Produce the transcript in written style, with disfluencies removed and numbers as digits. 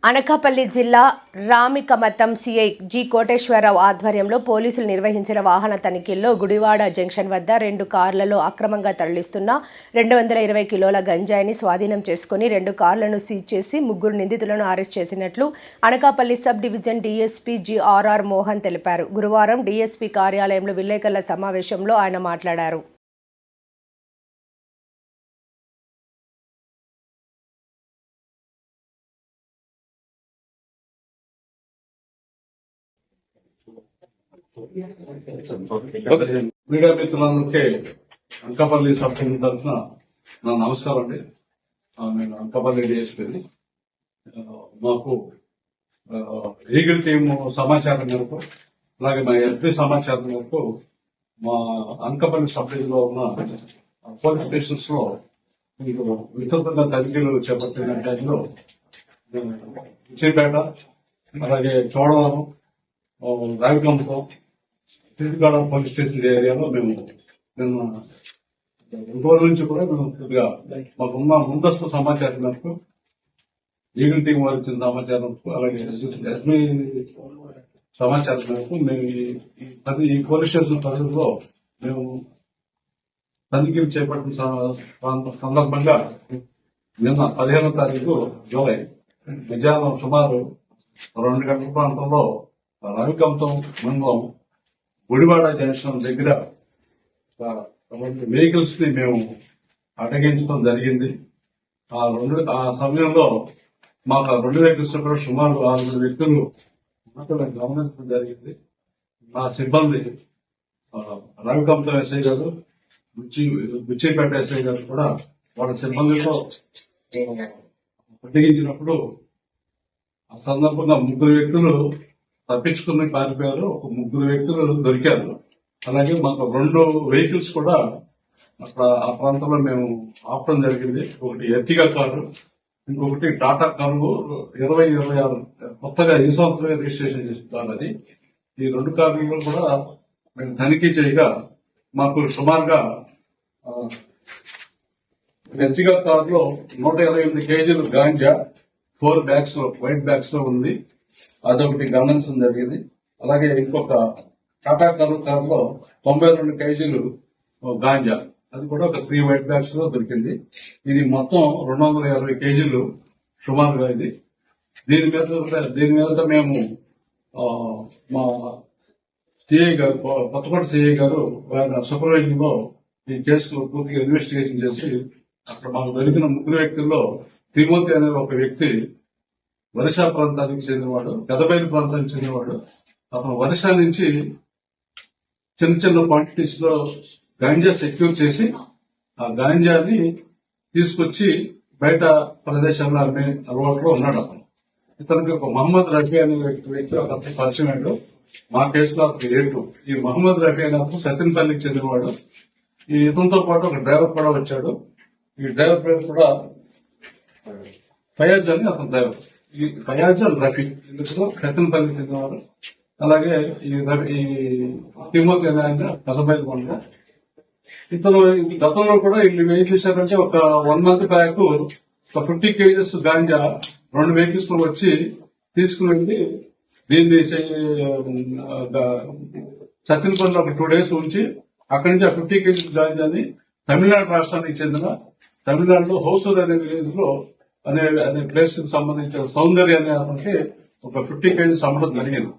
అనకాపల్లి జిల్లా రామికమతం CI G Koteswararao ఆధ్వర్యంలో పోలీసులు నిర్వహించిన వాహన తనిఖీల్లో గుడివాడ జంక్షన్ వద్ద 2 కార్లలో అక్రమంగా తరలిస్తున్న 220 కిలోల గంజాయిని స్వాధీనం చేసుకుని 2 కార్లను సీజ్ చేసి 3 నిందితులను అరెస్ట్ చేసినట్లు Anakapalli sub division DSP GRR Mohan తెలిపారు. గురువారం డీఎస్పీ కార్యాలయంలో విలేకరుల సమావేశంలో ఆయన మాట్లాడారు. మీడియా మిత్రులందరికీ అనకాపల్లి సబ్ డివిజన్ తరఫున నా నమస్కారం అండి. నేను అనకాపల్లి డిఎస్పీని. మాకు ఈగిల్ టీం సమాచారం మేరకు, అలాగే మా ఎస్పీ సమాచారం మేరకు మా అనకాపల్లి సబ్ డివిజన్ లో ఉన్న పోలీస్ స్టేషన్స్ లో విస్తృతంగా తనిఖీలు చేపట్టిన టైంలో చిరిపేట, అలాగే చోడవరం, రావికంపం, తిరుగాడ పోలీస్ స్టేషన్ ఏరియాలో మేము 2 రోజుల నుంచి కూడా మేము కొద్దిగా మాకున్న ముందస్తు సమాచారం మేరకు, ఈగిల్ టీం వారు ఇచ్చిన సమాచారం, అలాగే ఎస్బీ సమాచారం మేరకు మేము ఈ పోలీస్ స్టేషన్ పరిధిలో మేము తనిఖీలు చేపట్టిన సందర్భంగా నిన్న 15వ తారీఖు జూలై మధ్యాహ్నం సుమారు 2 గంటల ప్రాంతంలో రావికంపం మండలం గుడివాడ జంక్షన్ దగ్గర వెహికల్స్ ని మేము అటగించడం జరిగింది. ఆ సమయంలో మాకు 2 వెహికల్స్ కూడా సుమారు 6 వ్యక్తులు గమనించడం జరిగింది. మా సిబ్బంది రావికంపం ఎస్ఐ గారు, బుచ్చిపేట ఎస్ఐ గారు కూడా వాళ్ళ సిబ్బందితో అడ్డగించినప్పుడు ఆ సందర్భంగా 3 వ్యక్తులు తప్పించుకుని పారిపోయారు. 3 వ్యక్తులు దొరికారు. అలాగే మాకు 2 వెహికల్స్ కూడా అక్కడ ఆ ప్రాంతంలో మేము ఆపడం జరిగింది. ఒకటి ఎర్టిగా కారు, ఇంకొకటి టాటా కారు 2026 కొత్తగా ఈ సంవత్సరమే రిజిస్ట్రేషన్ చేసిన కారు. అది ఈ 2 కార్లలో కూడా మేము తనిఖీ చేయగా మాకు సుమారుగా ఎర్టిగా కారులో 128 కేజీలు గాంజా 4 బ్యాగ్స్ లో, వైట్ బ్యాగ్స్ లో ఉంది. అదొకటి గమనించడం జరిగింది. అలాగే ఇంకొక టాటా కారులో 92 కేజీలు గాంజా, అది కూడా ఒక 3 వైట్ బ్యాగ్స్ లో దొరికింది. ఇది మొత్తం 220 కేజీలు సుమారుగా. ఇది దీని మీద మేము మా సిఐ గారు, కొత్తకోట సిఐ గారు ఆయన సూపర్వైజన్ లో ఈ కేసులో పూర్తిగా ఇన్వెస్టిగేషన్ చేసి అక్కడ మాకు దొరికిన 3 వ్యక్తుల్లో తిమోతి అనే ఒక వ్యక్తి ఒరిస్సా ప్రాంతానికి చెందినవాడు, పెదబైలు ప్రాంతానికి చెందినవాడు. అతను ఒరిస్సా నుంచి చిన్న క్వాంటిటీస్ లో గాంజా సెక్యూర్ చేసి ఆ గాంజాని తీసుకొచ్చి బయట ప్రదేశాల్లో అమ్మే అలవాటులో ఉన్నాడు. ఇతనికి ఒక మహమ్మద్ రఫీ అనే వ్యక్తి ఒక పరిచయం అయ్యాడు. మా కేసులో అతను ఏటు. ఈ మహమ్మద్ రఫీ అనే అతను సత్యనపల్లికి చెందినవాడు. ఈ ఇతనితో పాటు ఒక డ్రైవర్ కూడా వచ్చాడు. ఈ డ్రైవర్ పేరు కూడా ఫయాజ్ అని అతను డ్రైవర్. ఈ ఫయాజ్ అండ్ రఫీ ఇందులో సత్యనపల్లికి చెందినవాడు. అలాగే ఈ తిమోతి అనే ఆయన పెదబైలు కొండ. ఇతను గతంలో కూడా వీళ్ళు ఏం చేశారంటే ఒక 1 month బ్యాక్ ఒక 50 కేజీస్ గాంజా 2 వెహికల్స్ లో వచ్చి తీసుకుని వెళ్ళి దీన్ని సత్యనపల్లిలో ఒక 2 days ఉంచి అక్కడి నుంచి ఆ 50 కేజీస్ గాంజాని తమిళనాడు రాష్ట్రానికి చెందిన తమిళనాడులో హోసూర్ అనే విలేజ్ లో అనే ప్లేస్ కి సంబంధించిన సౌందర్య అనే అతనికి ఒక 50 కేజీస్ అమ్మడం జరిగింది.